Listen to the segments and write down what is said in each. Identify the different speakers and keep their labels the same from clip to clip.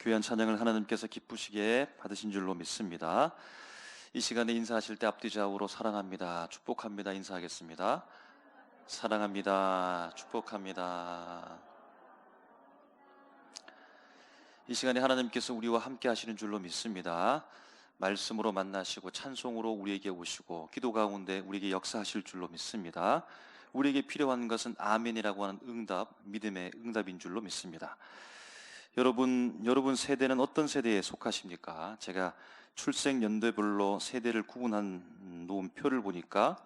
Speaker 1: 귀한 찬양을 하나님께서 기쁘시게 받으신 줄로 믿습니다. 이 시간에 인사하실 때 앞뒤 좌우로 사랑합니다, 축복합니다 인사하겠습니다. 사랑합니다, 축복합니다. 이 시간에 하나님께서 우리와 함께 하시는 줄로 믿습니다. 말씀으로 만나시고 찬송으로 우리에게 오시고 기도 가운데 우리에게 역사하실 줄로 믿습니다. 우리에게 필요한 것은 아멘이라고 하는 응답, 믿음의 응답인 줄로 믿습니다. 여러분 세대는 어떤 세대에 속하십니까? 제가 출생 연도별로 세대를 구분한 놓은 표를 보니까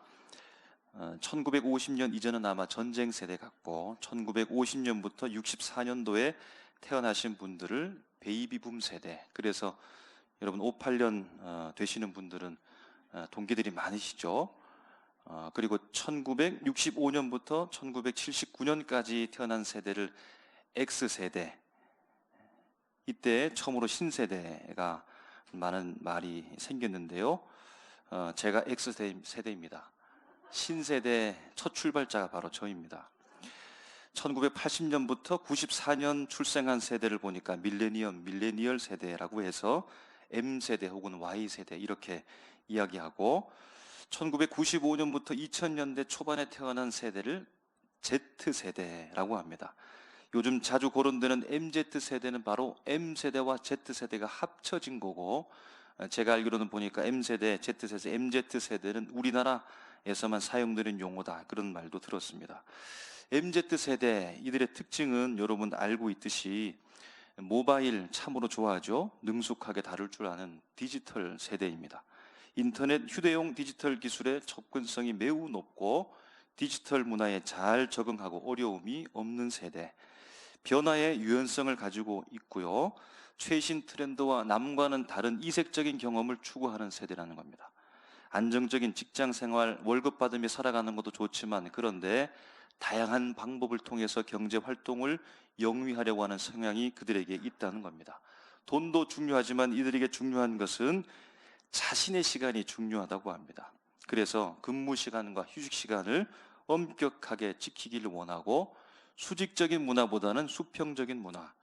Speaker 1: 1950년 이전은 아마 전쟁 세대 같고 1950년부터 64년도에 태어나신 분들을 베이비붐 세대, 그래서 여러분 58년 되시는 분들은 동기들이 많으시죠. 그리고 1965년부터 1979년까지 태어난 세대를 X세대, 이때 처음으로 신세대가 많은 말이 생겼는데요. 제가 X세대입니다. 신세대 첫 출발자가 바로 저입니다. 1980년부터 94년 출생한 세대를 보니까 밀레니얼 세대라고 해서 M세대 혹은 Y세대 이렇게 이야기하고, 1995년부터 2000년대 초반에 태어난 세대를 Z세대라고 합니다. 요즘 자주 거론되는 MZ세대는 바로 M세대와 Z세대가 합쳐진 거고, 제가 알기로는 보니까 M세대, Z세대, MZ세대는 우리나라에서만 사용되는 용어다, 그런 말도 들었습니다. MZ세대, 이들의 특징은 여러분 알고 있듯이 모바일 참으로 좋아하죠. 능숙하게 다룰 줄 아는 디지털 세대입니다. 인터넷, 휴대용 디지털 기술의 접근성이 매우 높고 디지털 문화에 잘 적응하고 어려움이 없는 세대, 변화의 유연성을 가지고 있고요. 최신 트렌드와 남과는 다른 이색적인 경험을 추구하는 세대라는 겁니다. 안정적인 직장 생활, 월급 받으며 살아가는 것도 좋지만 그런데 다양한 방법을 통해서 경제 활동을 영위하려고 하는 성향이 그들에게 있다는 겁니다. 돈도 중요하지만 이들에게 중요한 것은 자신의 시간이 중요하다고 합니다. 그래서 근무 시간과 휴식 시간을 엄격하게 지키기를 원하고, 수직적인 문화보다는 수평적인 문화,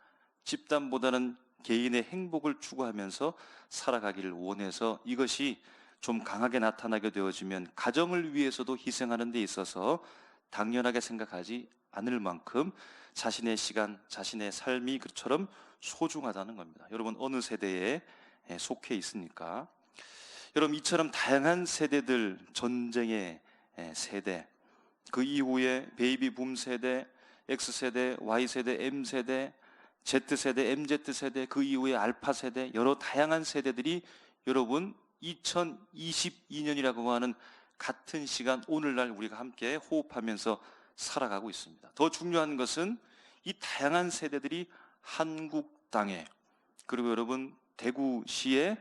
Speaker 1: 집단보다는 개인의 행복을 추구하면서 살아가기를 원해서 이것이 좀 강하게 나타나게 되어지면 가정을 위해서도 희생하는 데 있어서 당연하게 생각하지 않을 만큼 자신의 시간, 자신의 삶이 그처럼 소중하다는 겁니다. 여러분 어느 세대에 속해 있습니까? 여러분 이처럼 다양한 세대들, 전쟁의 세대, 그 이후에 베이비붐 세대, X세대, Y세대, M세대, Z세대, MZ세대, 그 이후에 알파세대, 여러 다양한 세대들이 여러분 2022년이라고 하는 같은 시간, 오늘날 우리가 함께 호흡하면서 살아가고 있습니다. 더 중요한 것은 이 다양한 세대들이 한국 땅에, 그리고 여러분 대구시의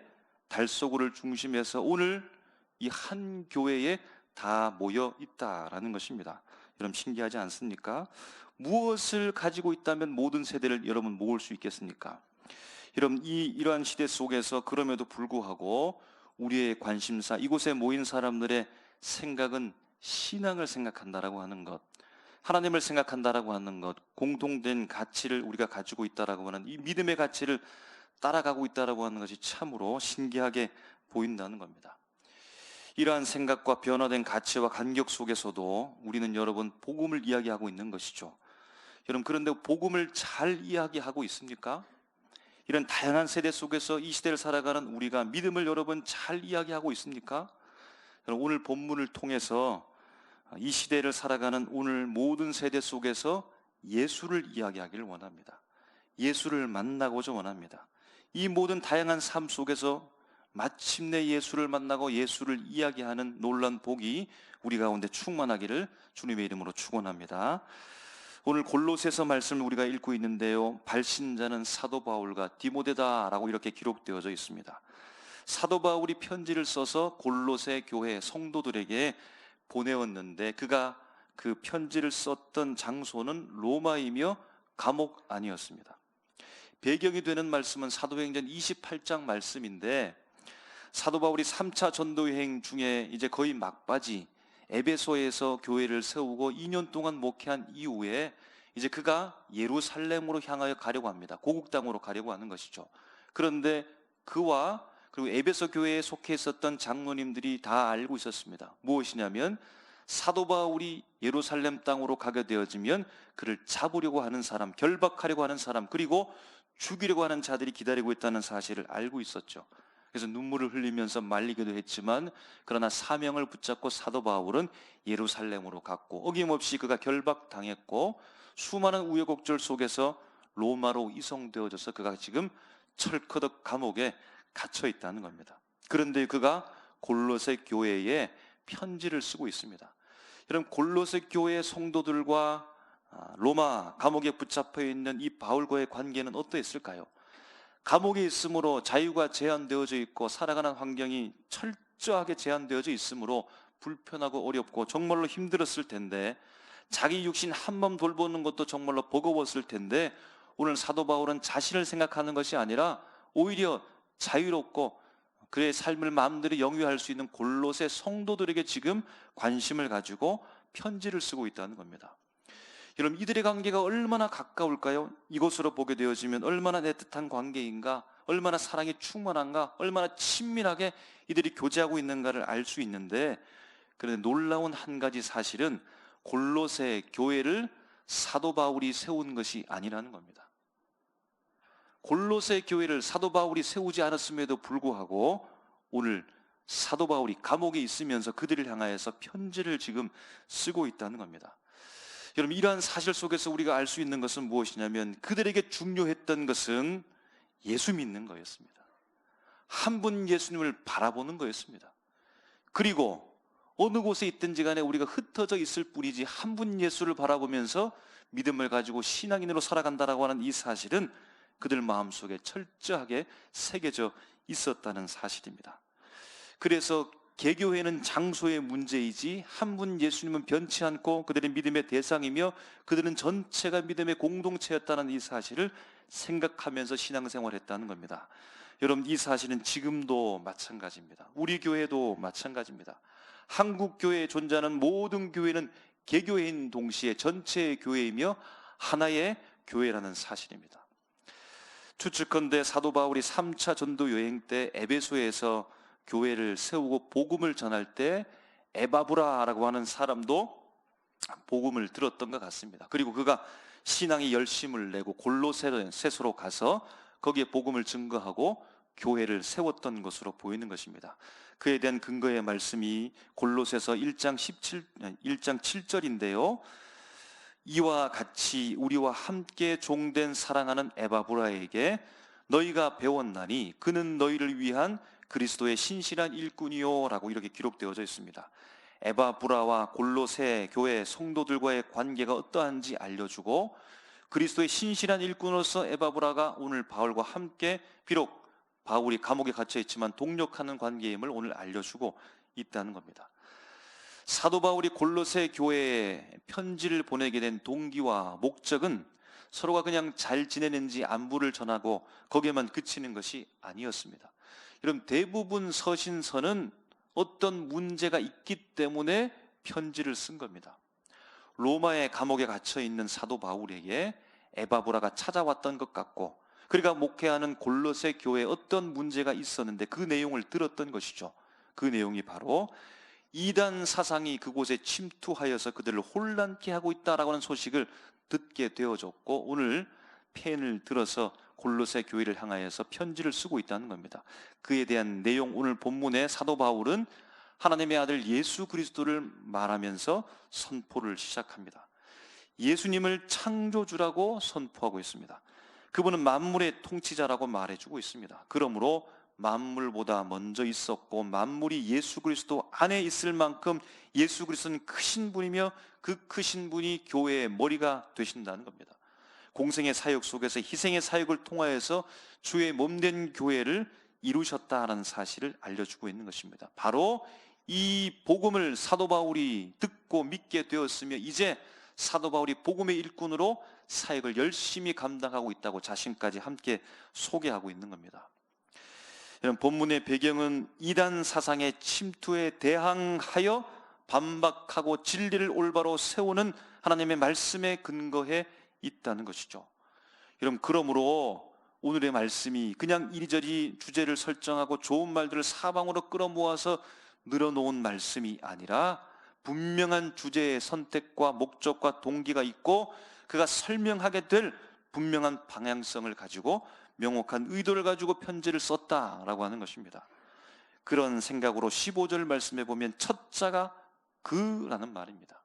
Speaker 1: 달서구를 중심해서 오늘 이 한 교회에 다 모여 있다라는 것입니다. 여러분 신기하지 않습니까? 무엇을 가지고 있다면 모든 세대를 여러분 모을 수 있겠습니까? 여러분 이러한 시대 속에서 그럼에도 불구하고 우리의 관심사, 이곳에 모인 사람들의 생각은 신앙을 생각한다라고 하는 것, 하나님을 생각한다라고 하는 것, 공통된 가치를 우리가 가지고 있다라고 하는 이 믿음의 가치를 따라가고 있다라고 하는 것이 참으로 신기하게 보인다는 겁니다. 이러한 생각과 변화된 가치와 간격 속에서도 우리는 여러분 복음을 이야기하고 있는 것이죠. 여러분 그런데 복음을 잘 이야기하고 있습니까? 이런 다양한 세대 속에서 이 시대를 살아가는 우리가 믿음을 여러분 잘 이야기하고 있습니까? 여러분 오늘 본문을 통해서 이 시대를 살아가는 오늘 모든 세대 속에서 예수를 이야기하기를 원합니다. 예수를 만나고자 원합니다. 이 모든 다양한 삶 속에서 마침내 예수를 만나고 예수를 이야기하는 놀라운 복이 우리 가운데 충만하기를 주님의 이름으로 축원합니다. 오늘 골로새서 말씀을 우리가 읽고 있는데요, 발신자는 사도 바울과 디모데다라고 이렇게 기록되어져 있습니다. 사도 바울이 편지를 써서 골로새 교회 성도들에게 보내었는데 그가 그 편지를 썼던 장소는 로마이며 감옥 아니었습니다. 배경이 되는 말씀은 사도행전 28장 말씀인데, 사도 바울이 3차 전도여행 중에 이제 거의 막바지 에베소에서 교회를 세우고 2년 동안 목회한 이후에 이제 그가 예루살렘으로 향하여 가려고 합니다. 고국 땅으로 가려고 하는 것이죠. 그런데 그와 그리고 에베소 교회에 속해 있었던 장로님들이 다 알고 있었습니다. 무엇이냐면 사도 바울이 예루살렘 땅으로 가게 되어지면 그를 잡으려고 하는 사람, 결박하려고 하는 사람, 그리고 죽이려고 하는 자들이 기다리고 있다는 사실을 알고 있었죠. 그래서 눈물을 흘리면서 말리기도 했지만 그러나 사명을 붙잡고 사도 바울은 예루살렘으로 갔고 어김없이 그가 결박당했고 수많은 우여곡절 속에서 로마로 이송되어져서 그가 지금 철커덕 감옥에 갇혀 있다는 겁니다. 그런데 그가 골로새 교회에 편지를 쓰고 있습니다. 여러분, 골로새 교회 성도들과 로마 감옥에 붙잡혀 있는 이 바울과의 관계는 어떠했을까요? 감옥에 있으므로 자유가 제한되어져 있고 살아가는 환경이 철저하게 제한되어져 있으므로 불편하고 어렵고 정말로 힘들었을 텐데, 자기 육신 한 몸 돌보는 것도 정말로 버거웠을 텐데, 오늘 사도 바울은 자신을 생각하는 것이 아니라 오히려 자유롭고 그의 삶을 마음대로 영위할 수 있는 골로새 성도들에게 지금 관심을 가지고 편지를 쓰고 있다는 겁니다. 여러분, 이들의 관계가 얼마나 가까울까요? 이곳으로 보게 되어지면 얼마나 애틋한 관계인가, 얼마나 사랑이 충만한가, 얼마나 친밀하게 이들이 교제하고 있는가를 알 수 있는데, 그런데 놀라운 한 가지 사실은 골로새 교회를 사도 바울이 세운 것이 아니라는 겁니다. 골로새 교회를 사도 바울이 세우지 않았음에도 불구하고 오늘 사도 바울이 감옥에 있으면서 그들을 향하여서 편지를 지금 쓰고 있다는 겁니다. 여러분, 이러한 사실 속에서 우리가 알 수 있는 것은 무엇이냐면 그들에게 중요했던 것은 예수 믿는 거였습니다. 한 분 예수님을 바라보는 거였습니다. 그리고 어느 곳에 있든지 간에 우리가 흩어져 있을 뿐이지 한 분 예수를 바라보면서 믿음을 가지고 신앙인으로 살아간다라고 하는 이 사실은 그들 마음속에 철저하게 새겨져 있었다는 사실입니다. 그래서 개교회는 장소의 문제이지 한 분 예수님은 변치 않고 그들의 믿음의 대상이며 그들은 전체가 믿음의 공동체였다는 이 사실을 생각하면서 신앙생활했다는 겁니다. 여러분, 이 사실은 지금도 마찬가지입니다. 우리 교회도 마찬가지입니다. 한국 교회에 존재하는 모든 교회는 개교회인 동시에 전체의 교회이며 하나의 교회라는 사실입니다. 추측컨대 사도 바울이 3차 전도 여행 때 에베소에서 교회를 세우고 복음을 전할 때 에바브라라고 하는 사람도 복음을 들었던 것 같습니다. 그리고 그가 신앙의 열심을 내고 골로새로 가서 거기에 복음을 증거하고 교회를 세웠던 것으로 보이는 것입니다. 그에 대한 근거의 말씀이 골로새서 1장 7절인데요. 이와 같이 우리와 함께 종된 사랑하는 에바브라에게 너희가 배웠나니 그는 너희를 위한 그리스도의 신실한 일꾼이요 라고 이렇게 기록되어져 있습니다. 에바브라와 골로새 교회 성도들과의 관계가 어떠한지 알려주고 그리스도의 신실한 일꾼으로서 에바브라가 오늘 바울과 함께 비록 바울이 감옥에 갇혀 있지만 동력하는 관계임을 오늘 알려주고 있다는 겁니다. 사도 바울이 골로새 교회에 편지를 보내게 된 동기와 목적은 서로가 그냥 잘 지내는지 안부를 전하고 거기에만 그치는 것이 아니었습니다. 여러분, 대부분 서신서는 어떤 문제가 있기 때문에 편지를 쓴 겁니다. 로마의 감옥에 갇혀 있는 사도 바울에게 에바브라가 찾아왔던 것 같고 그가 목회하는 골로새 교회에 어떤 문제가 있었는데 그 내용을 들었던 것이죠. 그 내용이 바로 이단 사상이 그곳에 침투하여서 그들을 혼란케 하고 있다라고 하는 소식을 듣게 되어졌고 오늘 펜을 들어서 골로새 교회를 향하여서 편지를 쓰고 있다는 겁니다. 그에 대한 내용, 오늘 본문에 사도 바울은 하나님의 아들 예수 그리스도를 말하면서 선포를 시작합니다. 예수님을 창조주라고 선포하고 있습니다. 그분은 만물의 통치자라고 말해주고 있습니다. 그러므로 만물보다 먼저 있었고 만물이 예수 그리스도 안에 있을 만큼 예수 그리스도는 크신 분이며 그 크신 분이 교회의 머리가 되신다는 겁니다. 공생의 사역 속에서 희생의 사역을 통하여서 주의 몸된 교회를 이루셨다는 사실을 알려주고 있는 것입니다. 바로 이 복음을 사도 바울이 듣고 믿게 되었으며 이제 사도 바울이 복음의 일꾼으로 사역을 열심히 감당하고 있다고 자신까지 함께 소개하고 있는 겁니다. 여러분, 본문의 배경은 이단 사상의 침투에 대항하여 반박하고 진리를 올바로 세우는 하나님의 말씀에 근거해 있다는 것이죠. 여러분, 그러므로 오늘의 말씀이 그냥 이리저리 주제를 설정하고 좋은 말들을 사방으로 끌어모아서 늘어놓은 말씀이 아니라 분명한 주제의 선택과 목적과 동기가 있고 그가 설명하게 될 분명한 방향성을 가지고 명확한 의도를 가지고 편지를 썼다라고 하는 것입니다. 그런 생각으로 15절 말씀에 보면 첫 자가 그라는 말입니다.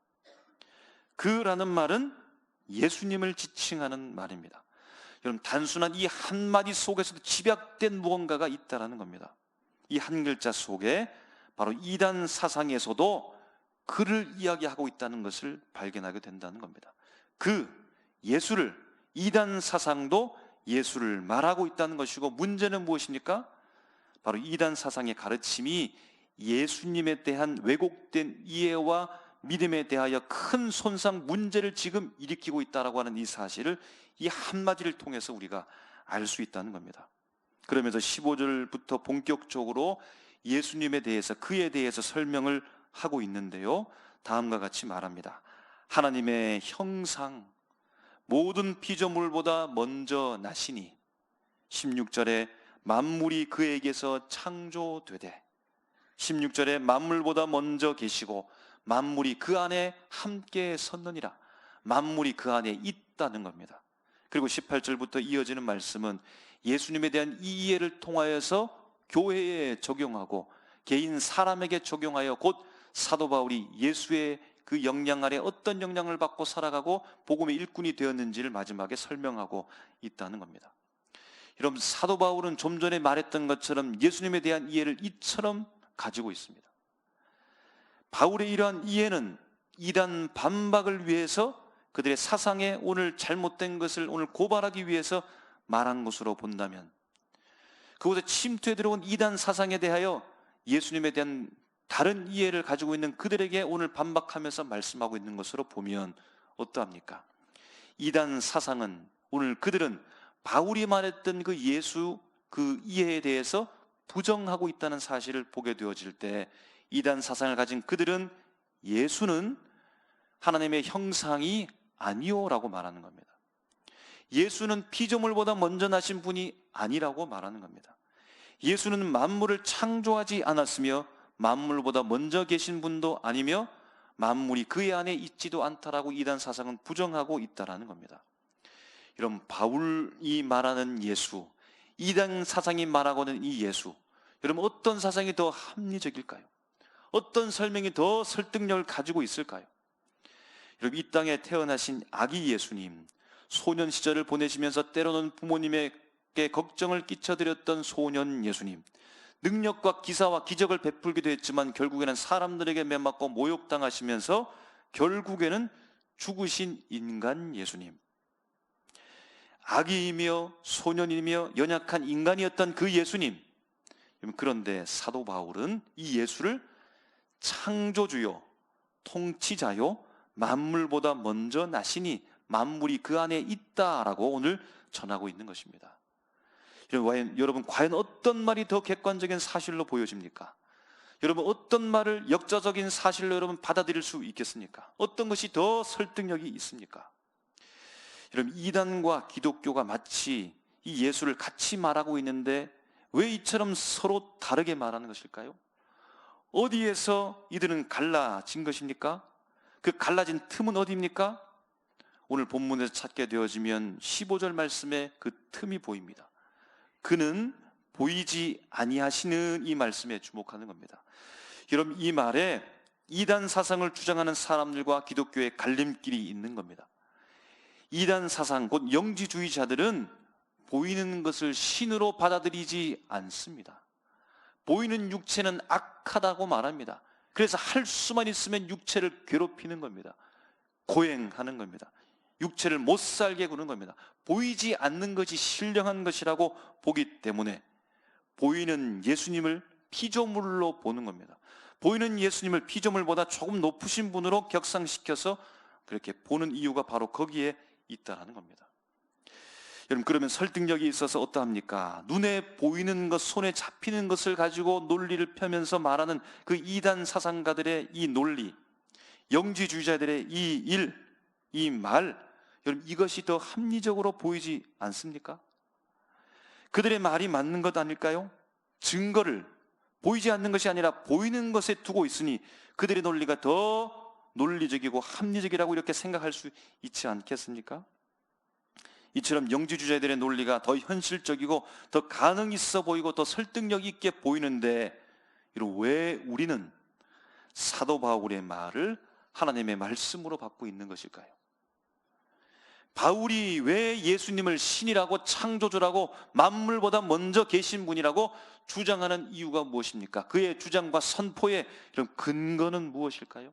Speaker 1: 그라는 말은 예수님을 지칭하는 말입니다. 여러분, 단순한 이 한마디 속에서도 집약된 무언가가 있다는 겁니다. 이 한 글자 속에 바로 이단 사상에서도 그를 이야기하고 있다는 것을 발견하게 된다는 겁니다. 그 예수를, 이단 사상도 예수를 말하고 있다는 것이고, 문제는 무엇입니까? 바로 이단 사상의 가르침이 예수님에 대한 왜곡된 이해와 믿음에 대하여 큰 손상, 문제를 지금 일으키고 있다라고 하는 이 사실을 이 한마디를 통해서 우리가 알 수 있다는 겁니다. 그러면서 15절부터 본격적으로 예수님에 대해서, 그에 대해서 설명을 하고 있는데요, 다음과 같이 말합니다. 하나님의 형상, 모든 피조물보다 먼저 나시니, 16절에 만물이 그에게서 창조되되, 16절에 만물보다 먼저 계시고 만물이 그 안에 함께 섰느니라. 만물이 그 안에 있다는 겁니다. 그리고 18절부터 이어지는 말씀은 예수님에 대한 이 이해를 통하여서 교회에 적용하고 개인 사람에게 적용하여 곧 사도 바울이 예수의 그 영향 아래 어떤 영향을 받고 살아가고 복음의 일꾼이 되었는지를 마지막에 설명하고 있다는 겁니다. 여러분, 사도 바울은 좀 전에 말했던 것처럼 예수님에 대한 이해를 이처럼 가지고 있습니다. 바울의 이러한 이해는 이단 반박을 위해서, 그들의 사상에 오늘 잘못된 것을 오늘 고발하기 위해서 말한 것으로 본다면, 그곳에 침투해 들어온 이단 사상에 대하여 예수님에 대한 다른 이해를 가지고 있는 그들에게 오늘 반박하면서 말씀하고 있는 것으로 보면 어떠합니까? 이단 사상은, 오늘 그들은 바울이 말했던 그 예수, 그 이해에 대해서 부정하고 있다는 사실을 보게 되어질 때, 이단 사상을 가진 그들은 예수는 하나님의 형상이 아니오라고 말하는 겁니다. 예수는 피조물보다 먼저 나신 분이 아니라고 말하는 겁니다. 예수는 만물을 창조하지 않았으며 만물보다 먼저 계신 분도 아니며 만물이 그의 안에 있지도 않다라고 이단 사상은 부정하고 있다라는 겁니다. 여러분, 바울이 말하는 예수, 이단 사상이 말하고는 이 예수, 여러분, 어떤 사상이 더 합리적일까요? 어떤 설명이 더 설득력을 가지고 있을까요? 여러분, 이 땅에 태어나신 아기 예수님, 소년 시절을 보내시면서 때로는 부모님에게 걱정을 끼쳐드렸던 소년 예수님, 능력과 기사와 기적을 베풀기도 했지만 결국에는 사람들에게 매맞고 모욕당하시면서 결국에는 죽으신 인간 예수님, 아기이며 소년이며 연약한 인간이었던 그 예수님. 그런데 사도 바울은 이 예수를 창조주요, 통치자요, 만물보다 먼저 나시니 만물이 그 안에 있다라고 오늘 전하고 있는 것입니다. 여러분, 과연 어떤 말이 더 객관적인 사실로 보여집니까? 여러분, 어떤 말을 역사적인 사실로 여러분 받아들일 수 있겠습니까? 어떤 것이 더 설득력이 있습니까? 여러분, 이단과 기독교가 마치 이 예수를 같이 말하고 있는데 왜 이처럼 서로 다르게 말하는 것일까요? 어디에서 이들은 갈라진 것입니까? 그 갈라진 틈은 어디입니까? 오늘 본문에서 찾게 되어지면 15절 말씀에 그 틈이 보입니다. 그는 보이지 아니하시는 이 말씀에 주목하는 겁니다. 여러분, 이 말에 이단 사상을 주장하는 사람들과 기독교의 갈림길이 있는 겁니다. 이단 사상, 곧 영지주의자들은 보이는 것을 신으로 받아들이지 않습니다. 보이는 육체는 악하다고 말합니다. 그래서 할 수만 있으면 육체를 괴롭히는 겁니다. 고행하는 겁니다. 육체를 못 살게 구는 겁니다. 보이지 않는 것이 신령한 것이라고 보기 때문에 보이는 예수님을 피조물로 보는 겁니다. 보이는 예수님을 피조물보다 조금 높으신 분으로 격상시켜서 그렇게 보는 이유가 바로 거기에 있다는 겁니다. 여러분, 그러면 설득력이 있어서 어떠합니까? 눈에 보이는 것, 손에 잡히는 것을 가지고 논리를 펴면서 말하는 그 이단 사상가들의 이 논리, 영지주의자들의 이 일, 이 말, 여러분, 이것이 더 합리적으로 보이지 않습니까? 그들의 말이 맞는 것 아닐까요? 증거를 보이지 않는 것이 아니라 보이는 것에 두고 있으니 그들의 논리가 더 논리적이고 합리적이라고 이렇게 생각할 수 있지 않겠습니까? 이처럼 영지주자들의 논리가 더 현실적이고 더 가능 있어 보이고 더 설득력 있게 보이는데, 왜 우리는 사도 바울의 말을 하나님의 말씀으로 받고 있는 것일까요? 바울이 왜 예수님을 신이라고 창조주라고 만물보다 먼저 계신 분이라고 주장하는 이유가 무엇입니까? 그의 주장과 선포의 이런 근거는 무엇일까요?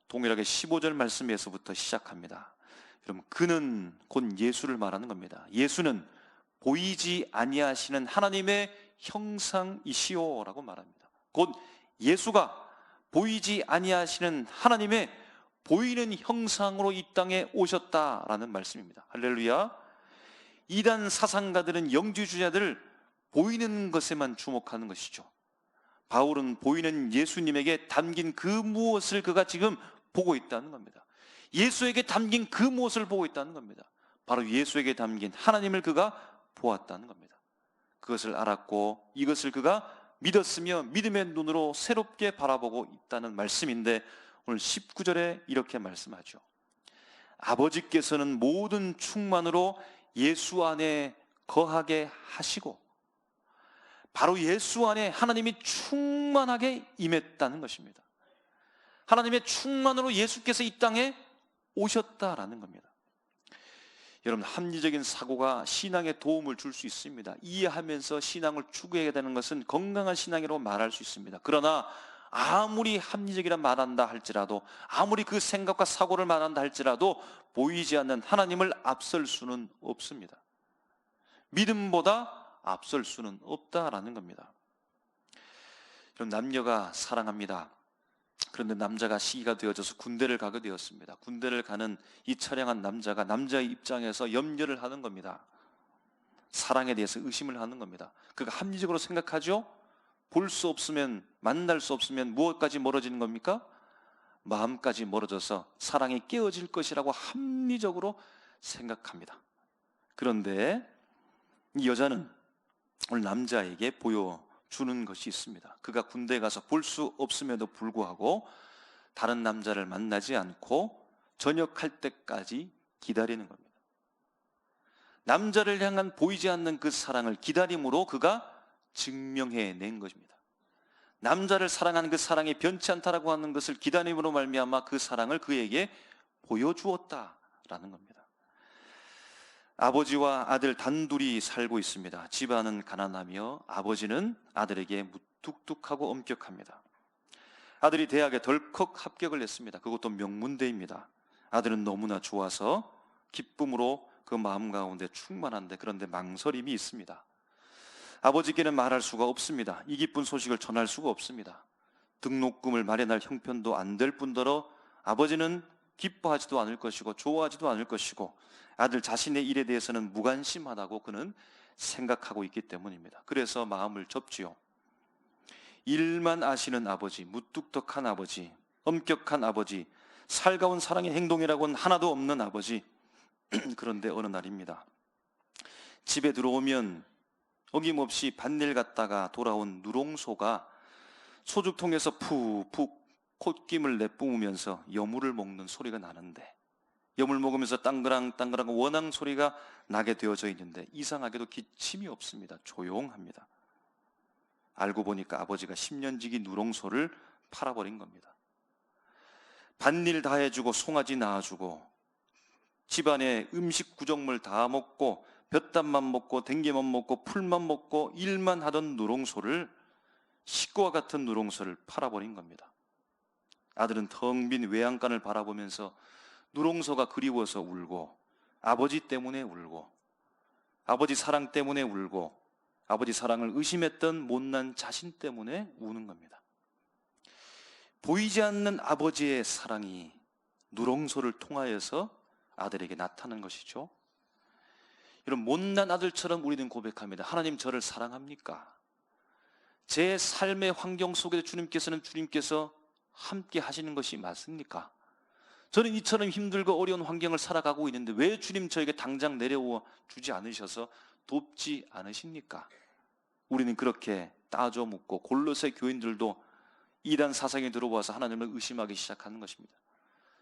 Speaker 1: 동일하게 15절 말씀에서부터 시작합니다. 여러분, 그는 곧 예수를 말하는 겁니다. 예수는 보이지 아니하시는 하나님의 형상이시오 라고 말합니다. 곧 예수가 보이지 아니하시는 하나님의 보이는 형상으로 이 땅에 오셨다라는 말씀입니다. 할렐루야. 이단 사상가들은 영지주자들을 보이는 것에만 주목하는 것이죠. 바울은 보이는 예수님에게 담긴 그 무엇을 그가 지금 보고 있다는 겁니다. 예수에게 담긴 그 무엇을 보고 있다는 겁니다. 바로 예수에게 담긴 하나님을 그가 보았다는 겁니다. 그것을 알았고 이것을 그가 믿었으며 믿음의 눈으로 새롭게 바라보고 있다는 말씀인데, 오늘 19절에 이렇게 말씀하죠. 아버지께서는 모든 충만으로 예수 안에 거하게 하시고, 바로 예수 안에 하나님이 충만하게 임했다는 것입니다. 하나님의 충만으로 예수께서 이 땅에 오셨다라는 겁니다. 여러분, 합리적인 사고가 신앙에 도움을 줄 수 있습니다. 이해하면서 신앙을 추구해야 되는 것은 건강한 신앙이라고 말할 수 있습니다. 그러나 아무리 합리적이라 말한다 할지라도, 아무리 그 생각과 사고를 말한다 할지라도 보이지 않는 하나님을 앞설 수는 없습니다. 믿음보다 앞설 수는 없다라는 겁니다. 그럼 남녀가 사랑합니다. 그런데 남자가 시기가 되어져서 군대를 가게 되었습니다. 군대를 가는 이 처량한 남자가 남자의 입장에서 염려를 하는 겁니다. 사랑에 대해서 의심을 하는 겁니다. 그가 합리적으로 생각하죠? 볼 수 없으면, 만날 수 없으면 무엇까지 멀어지는 겁니까? 마음까지 멀어져서 사랑이 깨어질 것이라고 합리적으로 생각합니다. 그런데 이 여자는 오늘 남자에게 보여주는 것이 있습니다. 그가 군대에 가서 볼 수 없음에도 불구하고 다른 남자를 만나지 않고 전역할 때까지 기다리는 겁니다. 남자를 향한 보이지 않는 그 사랑을 기다림으로 그가 증명해낸 것입니다. 남자를 사랑하는 그 사랑이 변치 않다라고 하는 것을 기다림으로 말미암아 그 사랑을 그에게 보여주었다라는 겁니다. 아버지와 아들 단둘이 살고 있습니다. 집안은 가난하며 아버지는 아들에게 무뚝뚝하고 엄격합니다. 아들이 대학에 덜컥 합격을 했습니다. 그것도 명문대입니다. 아들은 너무나 좋아서 기쁨으로 그 마음 가운데 충만한데, 그런데 망설임이 있습니다. 아버지께는 말할 수가 없습니다. 이 기쁜 소식을 전할 수가 없습니다. 등록금을 마련할 형편도 안 될 뿐더러 아버지는 기뻐하지도 않을 것이고 좋아하지도 않을 것이고 아들 자신의 일에 대해서는 무관심하다고 그는 생각하고 있기 때문입니다. 그래서 마음을 접지요. 일만 아시는 아버지, 무뚝뚝한 아버지, 엄격한 아버지, 살가운 사랑의 행동이라고는 하나도 없는 아버지. 그런데 어느 날입니다. 집에 들어오면 어김없이 밭일 갔다가 돌아온 누렁소가 소죽통에서 푹푹 콧김을 내뿜으면서 여물을 먹는 소리가 나는데, 여물 먹으면서 땅그랑땅그랑 원앙 소리가 나게 되어져 있는데 이상하게도 기침이 없습니다. 조용합니다. 알고 보니까 아버지가 10년지기 누렁소를 팔아버린 겁니다. 밭일 다 해주고 송아지 낳아주고 집안에 음식 구정물 다 먹고 볕담만 먹고 댕기만 먹고 풀만 먹고 일만 하던 누렁소를, 식구와 같은 누렁소를 팔아버린 겁니다. 아들은 텅 빈 외양간을 바라보면서 누렁소가 그리워서 울고, 아버지 때문에 울고, 아버지 사랑 때문에 울고, 아버지 사랑을 의심했던 못난 자신 때문에 우는 겁니다. 보이지 않는 아버지의 사랑이 누렁소를 통하여서 아들에게 나타난 것이죠. 이런 못난 아들처럼 우리는 고백합니다. 하나님, 저를 사랑합니까? 제 삶의 환경 속에서 주님께서 함께 하시는 것이 맞습니까? 저는 이처럼 힘들고 어려운 환경을 살아가고 있는데 왜 주님 저에게 당장 내려와 주지 않으셔서 돕지 않으십니까? 우리는 그렇게 따져 묻고 골로새 교인들도 이단 사상에 들어와서 하나님을 의심하기 시작하는 것입니다.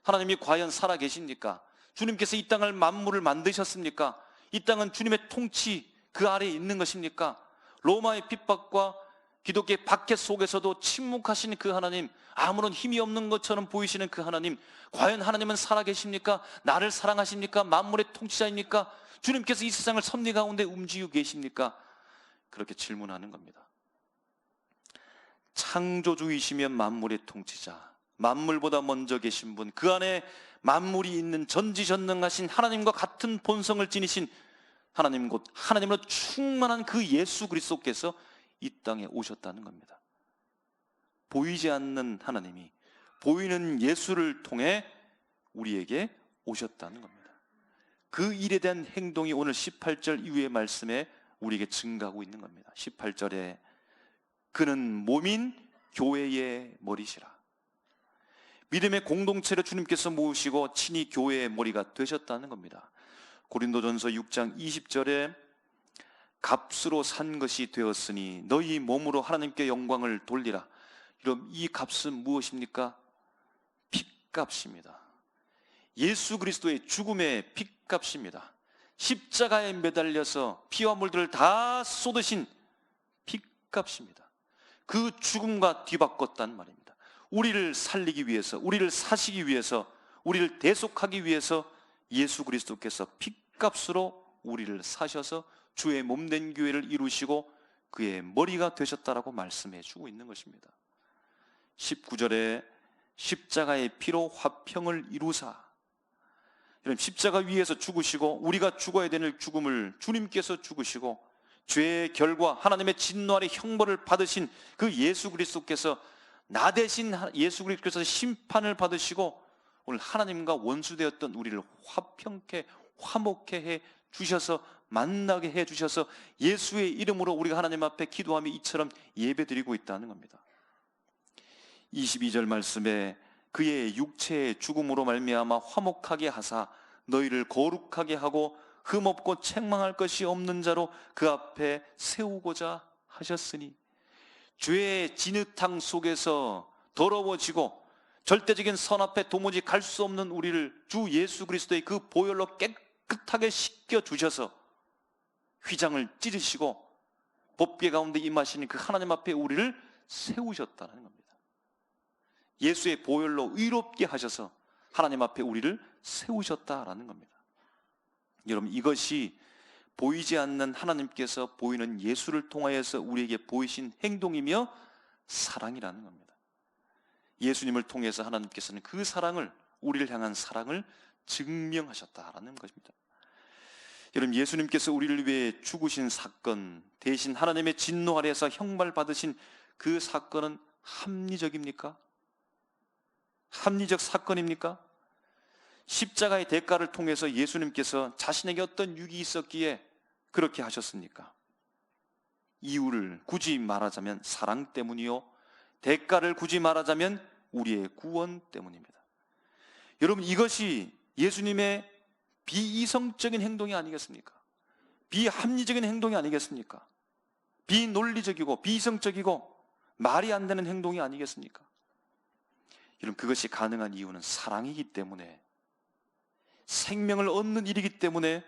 Speaker 1: 하나님이 과연 살아 계십니까? 주님께서 이 땅을 만물을 만드셨습니까? 이 땅은 주님의 통치 그 아래에 있는 것입니까? 로마의 핍박과 기독교의 박해 속에서도 침묵하신 그 하나님, 아무런 힘이 없는 것처럼 보이시는 그 하나님, 과연 하나님은 살아 계십니까? 나를 사랑하십니까? 만물의 통치자입니까? 주님께서 이 세상을 섭리 가운데 움직이고 계십니까? 그렇게 질문하는 겁니다. 창조주이시면 만물의 통치자, 만물보다 먼저 계신 분, 그 안에 만물이 있는 전지전능하신 하나님과 같은 본성을 지니신 하나님, 곧 하나님으로 충만한 그 예수 그리스도께서 이 땅에 오셨다는 겁니다. 보이지 않는 하나님이 보이는 예수를 통해 우리에게 오셨다는 겁니다. 그 일에 대한 행동이 오늘 18절 이후의 말씀에 우리에게 증가하고 있는 겁니다. 18절에 그는 몸인 교회의 머리시라. 믿음의 공동체를 주님께서 모으시고 친히 교회의 머리가 되셨다는 겁니다. 고린도전서 6장 20절에 값으로 산 것이 되었으니 너희 몸으로 하나님께 영광을 돌리라. 여러분, 이 값은 무엇입니까? 핏값입니다. 예수 그리스도의 죽음의 핏값입니다. 십자가에 매달려서 피와 물들을 다 쏟으신 핏값입니다. 그 죽음과 뒤바꿨다는 말입니다. 우리를 살리기 위해서, 우리를 사시기 위해서, 우리를 대속하기 위해서 예수 그리스도께서 핏값으로 우리를 사셔서 주의 몸된 교회를 이루시고 그의 머리가 되셨다라고 말씀해 주고 있는 것입니다. 19절에 십자가의 피로 화평을 이루사. 여러분, 십자가 위에서 죽으시고 우리가 죽어야 되는 죽음을 주님께서 죽으시고 죄의 결과 하나님의 진노 아래 형벌을 받으신 그 예수 그리스도께서 나 대신 예수 그리스도께서 심판을 받으시고 오늘 하나님과 원수되었던 우리를 화평케 화목케 해 주셔서 만나게 해 주셔서 예수의 이름으로 우리가 하나님 앞에 기도하며 이처럼 예배드리고 있다는 겁니다. 22절 말씀에 그의 육체의 죽음으로 말미암아 화목하게 하사 너희를 거룩하게 하고 흠없고 책망할 것이 없는 자로 그 앞에 세우고자 하셨으니, 죄의 진흙탕 속에서 더러워지고 절대적인 선 앞에 도무지 갈 수 없는 우리를 주 예수 그리스도의 그 보혈로 깨끗하게 씻겨 주셔서 휘장을 찢으시고 법궤 가운데 임하시는 그 하나님 앞에 우리를 세우셨다는 겁니다. 예수의 보혈로 의롭게 하셔서 하나님 앞에 우리를 세우셨다라는 겁니다. 여러분, 이것이 보이지 않는 하나님께서 보이는 예수를 통하여서 우리에게 보이신 행동이며 사랑이라는 겁니다. 예수님을 통해서 하나님께서는 그 사랑을, 우리를 향한 사랑을 증명하셨다라는 것입니다. 여러분, 예수님께서 우리를 위해 죽으신 사건, 대신 하나님의 진노 아래에서 형벌받으신 그 사건은 합리적입니까? 합리적 사건입니까? 십자가의 대가를 통해서 예수님께서 자신에게 어떤 유익이 있었기에 그렇게 하셨습니까? 이유를 굳이 말하자면 사랑 때문이요, 대가를 굳이 말하자면 우리의 구원 때문입니다. 여러분, 이것이 예수님의 비이성적인 행동이 아니겠습니까? 비합리적인 행동이 아니겠습니까? 비논리적이고 비이성적이고 말이 안 되는 행동이 아니겠습니까? 여러분, 그것이 가능한 이유는 사랑이기 때문에, 생명을 얻는 일이기 때문에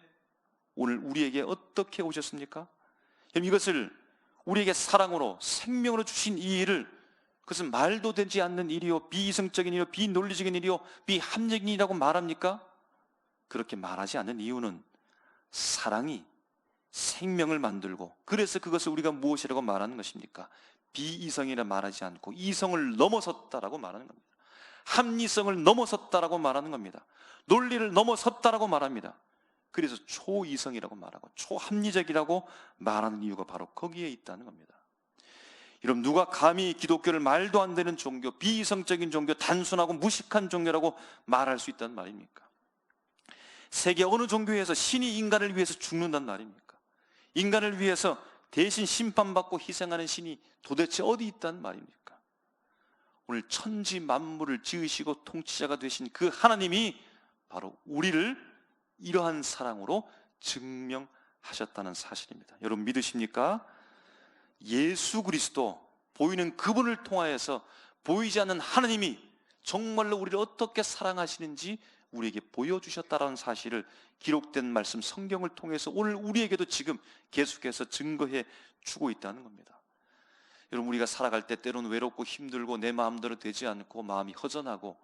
Speaker 1: 오늘 우리에게 어떻게 오셨습니까? 여러분, 이것을 우리에게 사랑으로 생명으로 주신 이 일을, 그것은 말도 되지 않는 일이요, 비이성적인 일이요, 비논리적인 일이요, 비합리적인 일이라고 말합니까? 그렇게 말하지 않는 이유는 사랑이 생명을 만들고, 그래서 그것을 우리가 무엇이라고 말하는 것입니까? 비이성이라 말하지 않고 이성을 넘어섰다라고 말하는 겁니다. 합리성을 넘어섰다라고 말하는 겁니다. 논리를 넘어섰다라고 말합니다. 그래서 초이성이라고 말하고 초합리적이라고 말하는 이유가 바로 거기에 있다는 겁니다. 여러분, 누가 감히 기독교를 말도 안 되는 종교, 비이성적인 종교, 단순하고 무식한 종교라고 말할 수 있다는 말입니까? 세계 어느 종교에서 신이 인간을 위해서 죽는다는 말입니까? 인간을 위해서 대신 심판받고 희생하는 신이 도대체 어디 있다는 말입니까? 오늘 천지 만물을 지으시고 통치자가 되신 그 하나님이 바로 우리를 이러한 사랑으로 증명하셨다는 사실입니다. 여러분 믿으십니까? 예수 그리스도, 보이는 그분을 통하여서 보이지 않는 하나님이 정말로 우리를 어떻게 사랑하시는지 우리에게 보여주셨다는 사실을 기록된 말씀 성경을 통해서 오늘 우리에게도 지금 계속해서 증거해 주고 있다는 겁니다. 여러분, 우리가 살아갈 때 때로는 외롭고 힘들고 내 마음대로 되지 않고 마음이 허전하고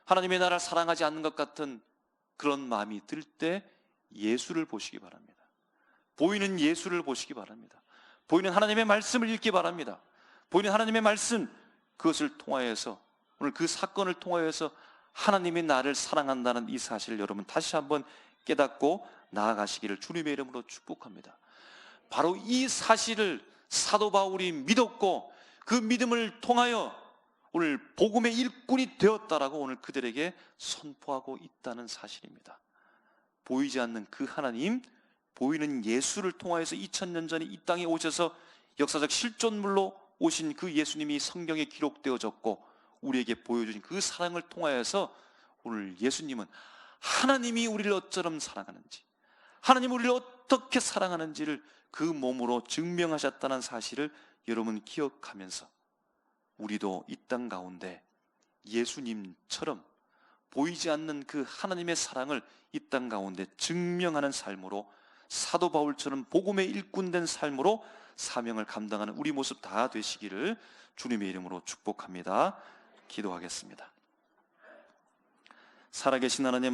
Speaker 1: 하나님의 나라를 사랑하지 않는 것 같은 그런 마음이 들 때 예수를 보시기 바랍니다. 보이는 예수를 보시기 바랍니다. 보이는 하나님의 말씀을 읽기 바랍니다. 보이는 하나님의 말씀, 그것을 통하여서 오늘 그 사건을 통하여서 하나님이 나를 사랑한다는 이 사실을 여러분 다시 한번 깨닫고 나아가시기를 주님의 이름으로 축복합니다. 바로 이 사실을 사도 바울이 믿었고 그 믿음을 통하여 오늘 복음의 일꾼이 되었다라고 오늘 그들에게 선포하고 있다는 사실입니다. 보이지 않는 그 하나님, 보이는 예수를 통하여서 2000년 전에 이 땅에 오셔서 역사적 실존물로 오신 그 예수님이 성경에 기록되어졌고 우리에게 보여주신 그 사랑을 통하여서 오늘 예수님은 하나님이 우리를 어쩌면 사랑하는지, 하나님이 우리를 어떻게 사랑하는지를 그 몸으로 증명하셨다는 사실을 여러분 기억하면서 우리도 이 땅 가운데 예수님처럼 보이지 않는 그 하나님의 사랑을 이 땅 가운데 증명하는 삶으로 사도 바울처럼 복음의 일꾼된 삶으로 사명을 감당하는 우리 모습 다 되시기를 주님의 이름으로 축복합니다. 기도하겠습니다. 살아계신 하나님,